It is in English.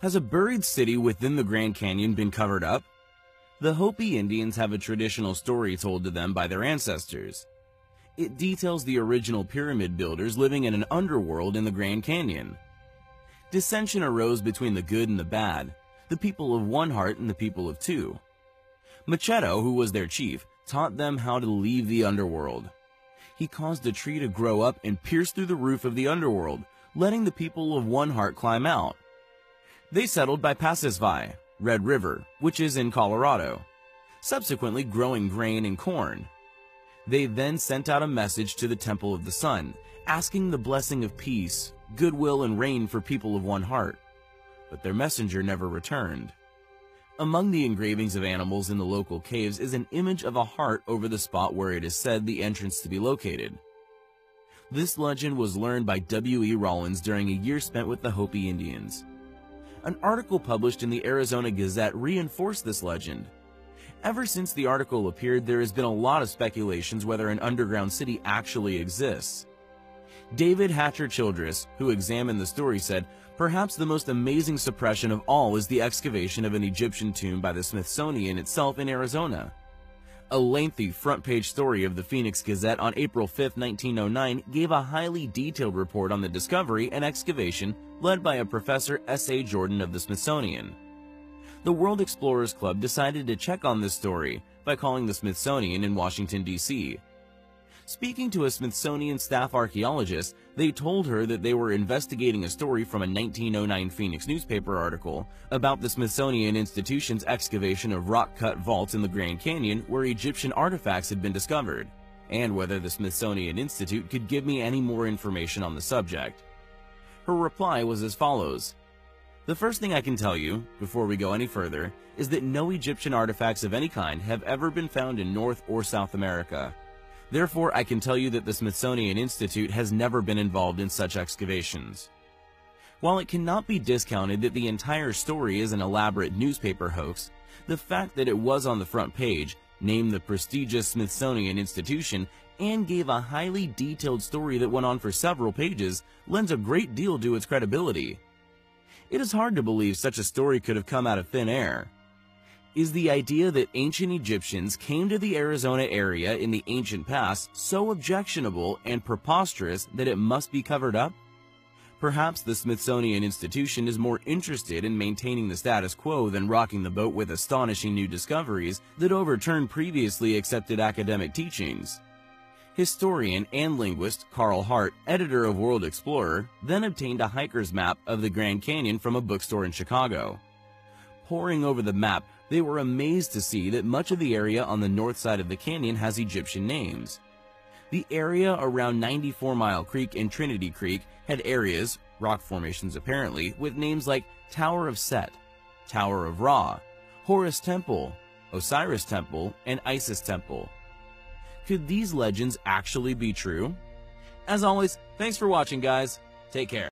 Has a buried city within the Grand Canyon been covered up? The Hopi Indians have a traditional story told to them by their ancestors. It details the original pyramid builders living in an underworld in the Grand Canyon. Dissension arose between the good and the bad, the people of one heart and the people of two. Machado, who was their chief, taught them how to leave the underworld. He caused a tree to grow up and pierce through the roof of the underworld, letting the people of one heart climb out. They settled by Passisvi, Red River, which is in Colorado, subsequently growing grain and corn. They then sent out a message to the Temple of the Sun, asking the blessing of peace, goodwill, and rain for people of one heart. But their messenger never returned. Among the engravings of animals in the local caves is an image of a heart over the spot where it is said the entrance to be located. This legend was learned by W.E. Rollins during a year spent with the Hopi Indians. An article published in the Arizona Gazette reinforced this legend. Ever since the article appeared, there has been a lot of speculations whether an underground city actually exists. David Hatcher Childress, who examined the story, said, "Perhaps the most amazing suppression of all is the excavation of an Egyptian tomb by the Smithsonian itself in Arizona." A lengthy front-page story of the Phoenix Gazette on April 5, 1909 gave a highly detailed report on the discovery and excavation led by a Professor S.A. Jordan of the Smithsonian. The World Explorers Club decided to check on this story by calling the Smithsonian in Washington, D.C. Speaking to a Smithsonian staff archaeologist, they told her that they were investigating a story from a 1909 Phoenix newspaper article about the Smithsonian Institution's excavation of rock-cut vaults in the Grand Canyon where Egyptian artifacts had been discovered, and whether the Smithsonian Institute could give me any more information on the subject. Her reply was as follows: "The first thing I can tell you, before we go any further, is that no Egyptian artifacts of any kind have ever been found in North or South America. Therefore, I can tell you that the Smithsonian Institute has never been involved in such excavations." While it cannot be discounted that the entire story is an elaborate newspaper hoax, the fact that it was on the front page, named the prestigious Smithsonian Institution, and gave a highly detailed story that went on for several pages lends a great deal to its credibility. It is hard to believe such a story could have come out of thin air. Is the idea that ancient Egyptians came to the Arizona area in the ancient past so objectionable and preposterous that it must be covered up? Perhaps the Smithsonian Institution is more interested in maintaining the status quo than rocking the boat with astonishing new discoveries that overturn previously accepted academic teachings. Historian and linguist Carl Hart, editor of World Explorer, then obtained a hiker's map of the Grand Canyon from a bookstore in Chicago. Poring over the map, they were amazed to see that much of the area on the north side of the canyon has Egyptian names. The area around 94 Mile Creek and Trinity Creek had areas, rock formations apparently, with names like Tower of Set, Tower of Ra, Horus Temple, Osiris Temple, and Isis Temple. Could these legends actually be true? As always, thanks for watching, guys. Take care.